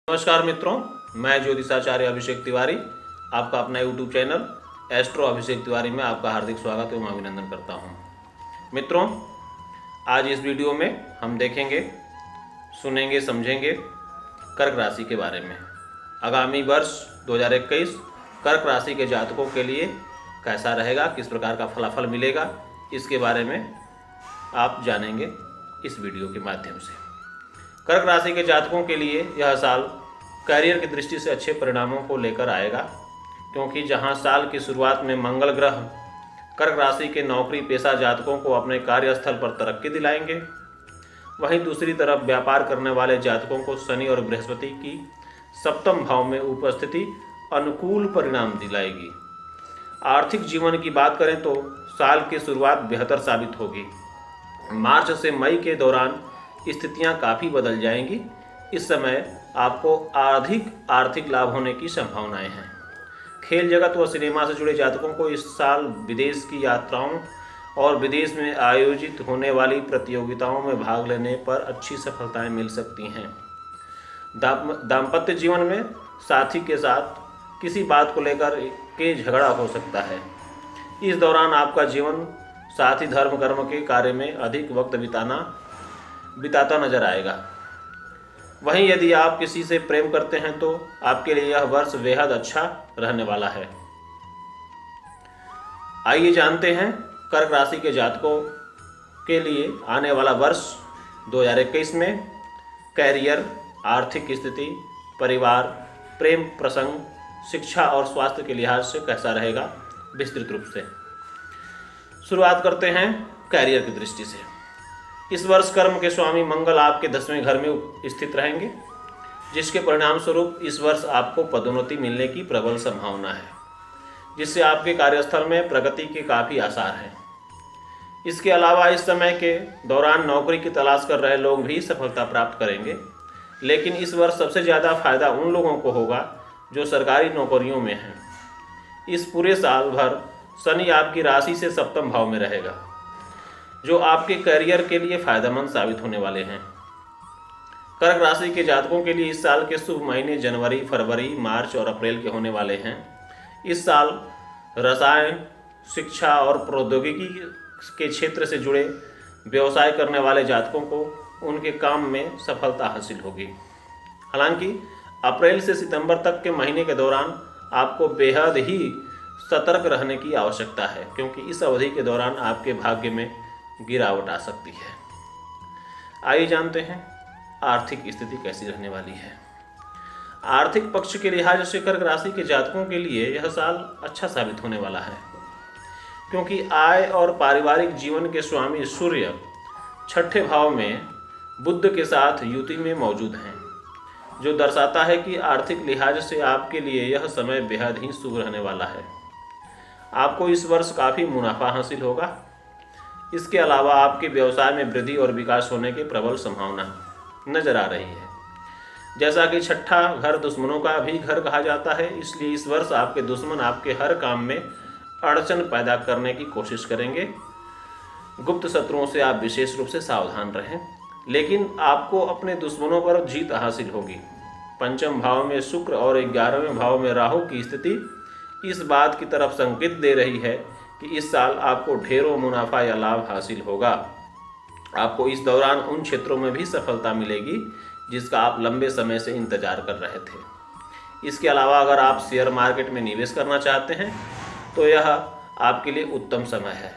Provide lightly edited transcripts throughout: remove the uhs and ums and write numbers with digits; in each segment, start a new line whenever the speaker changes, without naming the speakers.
नमस्कार मित्रों, मैं ज्योतिषाचार्य अभिषेक तिवारी आपका अपना YouTube channel astro Abhishek Tiwari में आपका हार्दिक स्वागत एवं अभिनंदन करता हूं। मित्रों, आज इस वीडियो में हम देखेंगे, सुनेंगे, समझेंगे कर्क राशि के बारे में। आगामी वर्ष 2021 कर्क राशि के जातकों के लिए कैसा रहेगा, किस प्रकार का फलाफल मिलेगा, इसके बारे में आप जानेंगे इस वीडियो के माध्यम से। कर्क राशि के जातकों के लिए यह साल करियर की दृष्टि से अच्छे परिणामों को लेकर आएगा, क्योंकि जहां साल की शुरुआत में मंगल ग्रह कर्क राशि के नौकरी पेशा जातकों को अपने कार्यस्थल पर तरक्की दिलाएंगे, वहीं दूसरी तरफ व्यापार करने वाले जातकों को शनि और बृहस्पति की सप्तम भाव में उपस्थिति अनुकूल परिणाम दिलाएगी। आर्थिक जीवन की बात करें तो साल की शुरुआत बेहतर साबित होगी। मार्च से मई के दौरान स्थितियां काफ़ी बदल जाएंगी। इस समय आपको अधिक आर्थिक लाभ होने की संभावनाएं हैं। खेल जगत व सिनेमा से जुड़े जातकों को इस साल विदेश की यात्राओं और विदेश में आयोजित होने वाली प्रतियोगिताओं में भाग लेने पर अच्छी सफलताएं मिल सकती हैं। दाम्पत्य जीवन में साथी के साथ किसी बात को लेकर के झगड़ा हो सकता है। इस दौरान आपका जीवन साथी धर्म कर्म के कार्य में अधिक वक्त बिताता नजर आएगा। वहीं यदि आप किसी से प्रेम करते हैं तो आपके लिए यह वर्ष बेहद अच्छा रहने वाला है। आइए जानते हैं कर्क राशि के जातकों के लिए आने वाला वर्ष 2021 में कैरियर, आर्थिक स्थिति, परिवार, प्रेम प्रसंग, शिक्षा और स्वास्थ्य के लिहाज से कैसा रहेगा विस्तृत रूप से। शुरुआत करते हैं कैरियर की दृष्टि से। इस वर्ष कर्म के स्वामी मंगल आपके 10वें घर में स्थित रहेंगे, जिसके परिणाम स्वरूप इस वर्ष आपको पदोन्नति मिलने की प्रबल संभावना है, जिससे आपके कार्यस्थल में प्रगति के काफ़ी आसार हैं। इसके अलावा इस समय के दौरान नौकरी की तलाश कर रहे लोग भी सफलता प्राप्त करेंगे, लेकिन इस वर्ष सबसे ज़्यादा फायदा उन लोगों को होगा जो सरकारी नौकरियों में हैं। इस पूरे साल भर शनि आपकी राशि से सप्तम भाव में रहेगा, जो आपके करियर के लिए फायदेमंद साबित होने वाले हैं। कर्क राशि के जातकों के लिए इस साल के शुभ महीने जनवरी, फरवरी, मार्च और अप्रैल के होने वाले हैं। इस साल रसायन, शिक्षा और प्रौद्योगिकी के क्षेत्र से जुड़े व्यवसाय करने वाले जातकों को उनके काम में सफलता हासिल होगी। हालांकि अप्रैल से सितंबर तक के महीने के दौरान आपको बेहद ही सतर्क रहने की आवश्यकता है, क्योंकि इस अवधि के दौरान आपके भाग्य में गिरावट आ सकती है। आइए जानते हैं आर्थिक स्थिति कैसी रहने वाली है। आर्थिक पक्ष के लिहाज से कर्क राशि के जातकों के लिए यह साल अच्छा साबित होने वाला है, क्योंकि आय और पारिवारिक जीवन के स्वामी सूर्य 6ठे भाव में बुध के साथ युति में मौजूद हैं, जो दर्शाता है कि आर्थिक लिहाज से आपके लिए यह समय बेहद ही शुभ रहने वाला है। आपको इस वर्ष काफ़ी मुनाफा हासिल होगा। इसके अलावा आपके व्यवसाय में वृद्धि और विकास होने की प्रबल संभावना नजर आ रही है। जैसा कि 6ठा घर दुश्मनों का भी घर कहा जाता है, इसलिए इस वर्ष आपके दुश्मन आपके हर काम में अड़चन पैदा करने की कोशिश करेंगे। गुप्त शत्रुओं से आप विशेष रूप से सावधान रहें, लेकिन आपको अपने दुश्मनों पर जीत हासिल होगी। पंचम भाव में शुक्र और 11वें भाव में राहु की स्थिति इस बात की तरफ संकेत दे रही है कि इस साल आपको ढेरों मुनाफा या लाभ हासिल होगा। आपको इस दौरान उन क्षेत्रों में भी सफलता मिलेगी जिसका आप लंबे समय से इंतजार कर रहे थे। इसके अलावा अगर आप शेयर मार्केट में निवेश करना चाहते हैं तो यह आपके लिए उत्तम समय है।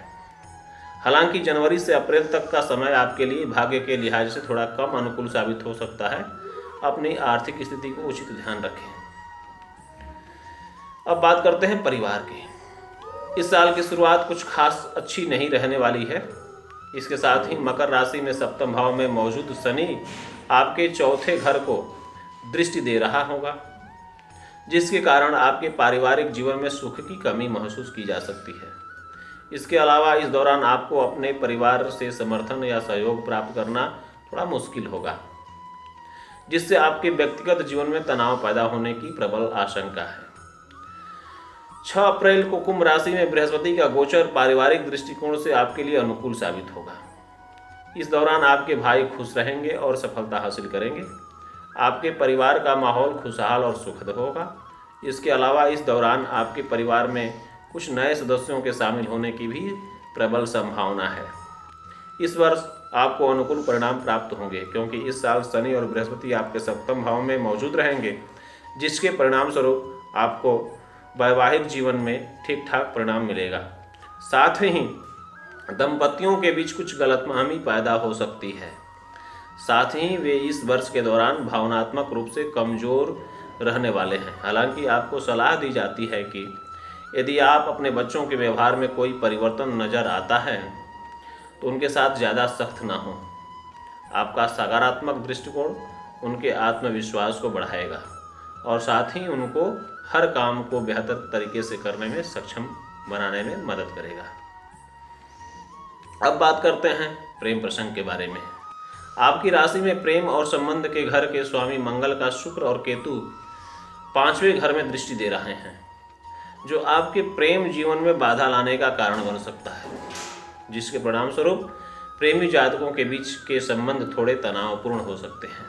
हालांकि जनवरी से अप्रैल तक का समय आपके लिए भाग्य के लिहाज से थोड़ा कम अनुकूल साबित हो सकता है। अपनी आर्थिक स्थिति को उचित ध्यान रखें। अब बात करते हैं परिवार की। इस साल की शुरुआत कुछ खास अच्छी नहीं रहने वाली है। इसके साथ ही मकर राशि में सप्तम भाव में मौजूद शनि आपके चौथे घर को दृष्टि दे रहा होगा, जिसके कारण आपके पारिवारिक जीवन में सुख की कमी महसूस की जा सकती है। इसके अलावा इस दौरान आपको अपने परिवार से समर्थन या सहयोग प्राप्त करना थोड़ा मुश्किल होगा, जिससे आपके व्यक्तिगत जीवन में तनाव पैदा होने की प्रबल आशंका है। 6 अप्रैल को कुंभ राशि में बृहस्पति का गोचर पारिवारिक दृष्टिकोण से आपके लिए अनुकूल साबित होगा। इस दौरान आपके भाई खुश रहेंगे और सफलता हासिल करेंगे। आपके परिवार का माहौल खुशहाल और सुखद होगा। इसके अलावा इस दौरान आपके परिवार में कुछ नए सदस्यों के शामिल होने की भी प्रबल संभावना है। इस वर्ष आपको अनुकूल परिणाम प्राप्त होंगे, क्योंकि इस साल शनि और बृहस्पति आपके सप्तम भाव में मौजूद रहेंगे, जिसके परिणाम स्वरूप आपको वैवाहिक जीवन में ठीक ठाक परिणाम मिलेगा। साथ ही दंपतियों के बीच कुछ गलतफहमी पैदा हो सकती है। साथ ही वे इस वर्ष के दौरान भावनात्मक रूप से कमज़ोर रहने वाले हैं। हालांकि आपको सलाह दी जाती है कि यदि आप अपने बच्चों के व्यवहार में कोई परिवर्तन नज़र आता है तो उनके साथ ज़्यादा सख्त ना हो। आपका सकारात्मक दृष्टिकोण उनके आत्मविश्वास को बढ़ाएगा और साथ ही उनको हर काम को बेहतर तरीके से करने में सक्षम बनाने में मदद करेगा। अब बात करते हैं प्रेम प्रसंग के बारे में। आपकी राशि में प्रेम और संबंध के घर के स्वामी मंगल का शुक्र और केतु 5वें घर में दृष्टि दे रहे हैं, जो आपके प्रेम जीवन में बाधा लाने का कारण बन सकता है, जिसके परिणाम स्वरूप प्रेमी जातकों के बीच के संबंध थोड़े तनावपूर्ण हो सकते हैं।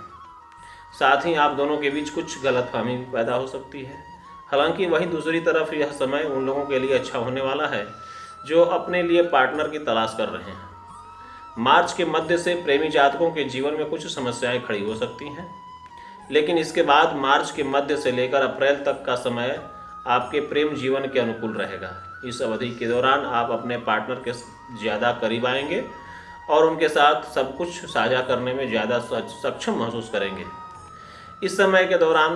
साथ ही आप दोनों के बीच कुछ गलतफहमी भी पैदा हो सकती है। हालांकि वहीं दूसरी तरफ यह समय उन लोगों के लिए अच्छा होने वाला है जो अपने लिए पार्टनर की तलाश कर रहे हैं। मार्च के मध्य से प्रेमी जातकों के जीवन में कुछ समस्याएं खड़ी हो सकती हैं, लेकिन इसके बाद मार्च के मध्य से लेकर अप्रैल तक का समय आपके प्रेम जीवन के अनुकूल रहेगा। इस अवधि के दौरान आप अपने पार्टनर के ज़्यादा करीब आएंगे और उनके साथ सब कुछ साझा करने में ज़्यादा सक्षम महसूस करेंगे। इस समय के दौरान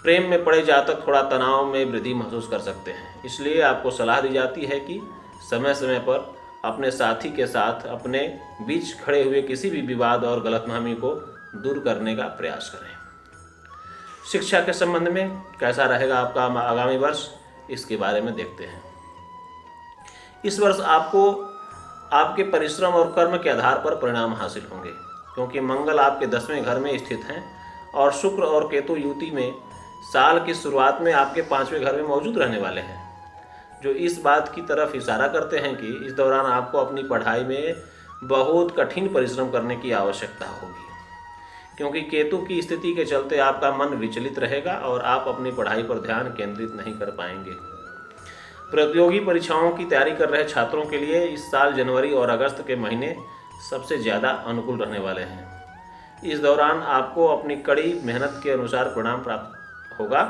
प्रेम में पड़े जातक थोड़ा तनाव में वृद्धि महसूस कर सकते हैं, इसलिए आपको सलाह दी जाती है कि समय समय पर अपने साथी के साथ अपने बीच खड़े हुए किसी भी विवाद और गलतफहमी को दूर करने का प्रयास करें। शिक्षा के संबंध में कैसा रहेगा आपका आगामी वर्ष, इसके बारे में देखते हैं। इस वर्ष आपको आपके परिश्रम और कर्म के आधार पर परिणाम हासिल होंगे, क्योंकि मंगल आपके 10वें घर में स्थित हैं और शुक्र और केतु युति में साल की शुरुआत में आपके 5वें घर में मौजूद रहने वाले हैं, जो इस बात की तरफ इशारा करते हैं कि इस दौरान आपको अपनी पढ़ाई में बहुत कठिन परिश्रम करने की आवश्यकता होगी, क्योंकि केतु की स्थिति के चलते आपका मन विचलित रहेगा और आप अपनी पढ़ाई पर ध्यान केंद्रित नहीं कर पाएंगे। प्रतियोगी परीक्षाओं की तैयारी कर रहे छात्रों के लिए इस साल जनवरी और अगस्त के महीने सबसे ज़्यादा अनुकूल रहने वाले हैं। इस दौरान आपको अपनी कड़ी मेहनत के अनुसार परिणाम प्राप्त होगा।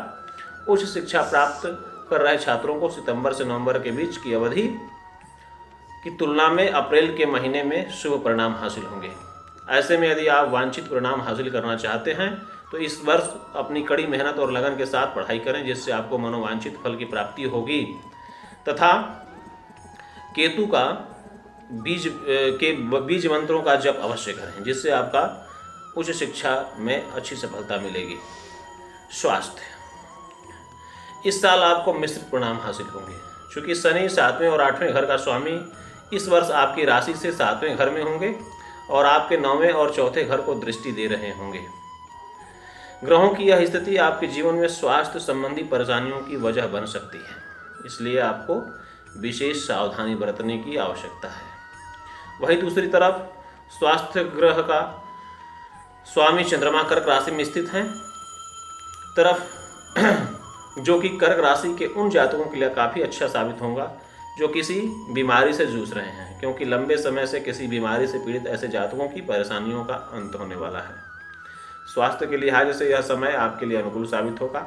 उच्च शिक्षा प्राप्त कर रहे छात्रों को सितंबर से नवंबर के बीच की अवधि की तुलना में अप्रैल के महीने में शुभ परिणाम हासिल होंगे। ऐसे में यदि आप वांछित परिणाम हासिल करना चाहते हैं तो इस वर्ष अपनी कड़ी मेहनत और लगन के साथ पढ़ाई करें, जिससे आपको मनोवांछित फल की प्राप्ति होगी। तथा केतु का बीज मंत्रों का जप अवश्य करें, जिससे आपका उच्च शिक्षा में अच्छी सफलता मिलेगी। स्वास्थ्य, इस साल आपको मिश्रित परिणाम हासिल होंगे, क्योंकि शनि 7वें और 8वें घर का स्वामी इस वर्ष आपकी राशि से 7वें घर में होंगे और आपके 9वें और 4थे घर को दृष्टि दे रहे होंगे। ग्रहों की यह स्थिति आपके जीवन में स्वास्थ्य संबंधी परेशानियों की वजह बन सकती है, इसलिए आपको विशेष सावधानी बरतने की आवश्यकता है। वहीं दूसरी तरफ स्वास्थ्य ग्रह का स्वामी चंद्रमा कर्क राशि में स्थित हैं, जो कि कर्क राशि के उन जातकों के लिए काफ़ी अच्छा साबित होगा जो किसी बीमारी से जूझ रहे हैं, क्योंकि लंबे समय से किसी बीमारी से पीड़ित ऐसे जातकों की परेशानियों का अंत होने वाला है। स्वास्थ्य के लिहाज से यह समय आपके लिए अनुकूल साबित होगा।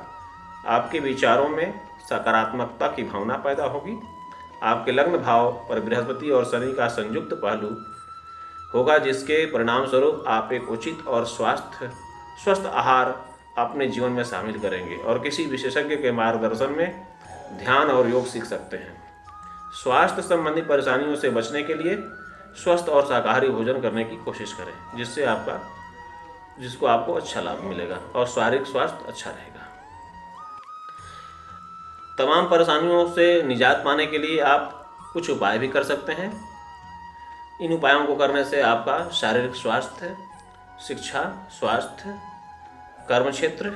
आपके विचारों में सकारात्मकता की भावना पैदा होगी। आपके लग्न भाव पर बृहस्पति और शनि का संयुक्त पहलू होगा, जिसके परिणाम स्वरूप आप एक उचित और स्वस्थ आहार अपने जीवन में शामिल करेंगे और किसी विशेषज्ञ के मार्गदर्शन में ध्यान और योग सीख सकते हैं। स्वास्थ्य संबंधी परेशानियों से बचने के लिए स्वस्थ और शाकाहारी भोजन करने की कोशिश करें, जिसको आपको अच्छा लाभ मिलेगा और शारीरिक स्वास्थ्य अच्छा रहेगा। तमाम परेशानियों से निजात पाने के लिए आप कुछ उपाय भी कर सकते हैं। इन उपायों को करने से आपका शारीरिक स्वास्थ्य, शिक्षा, स्वास्थ्य, कर्म क्षेत्र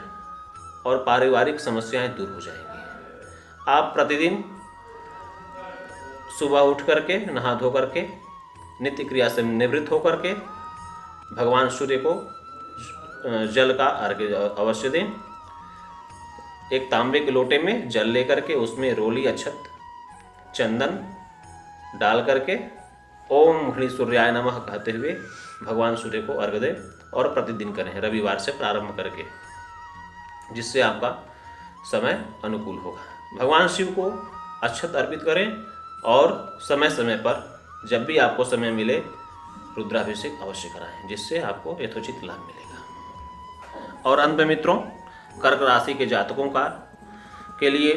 और पारिवारिक समस्याएं दूर हो जाएंगी। आप प्रतिदिन सुबह उठ करके नहा धो करके नित्य क्रिया से निवृत्त होकर के भगवान सूर्य को जल का अर्घ्य अवश्य दें। एक तांबे के लोटे में जल लेकर के उसमें रोली, अक्षत, चंदन डाल करके ओम घृणी सूर्याय नमः कहते हुए भगवान सूर्य को अर्घ्य दें और प्रतिदिन करें, रविवार से प्रारंभ करके, जिससे आपका समय अनुकूल होगा। भगवान शिव को अक्षत अर्पित करें और समय समय पर जब भी आपको समय मिले रुद्राभिषेक अवश्य कराएं, जिससे आपको यथोचित लाभ मिलेगा। और अंत में मित्रों, कर्क राशि के जातकों का के लिए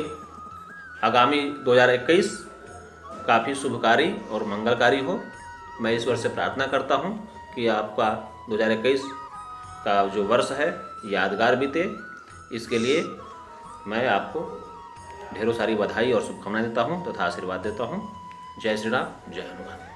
आगामी 2021 काफ़ी शुभकारी और मंगलकारी हो। मैं ईश्वर से प्रार्थना करता हूं कि आपका 2021 का जो वर्ष है यादगार बीते। इसके लिए मैं आपको ढेरों सारी बधाई और शुभकामनाएं देता हूं तथा आशीर्वाद देता हूं। जय श्री राम, जय हनुमान।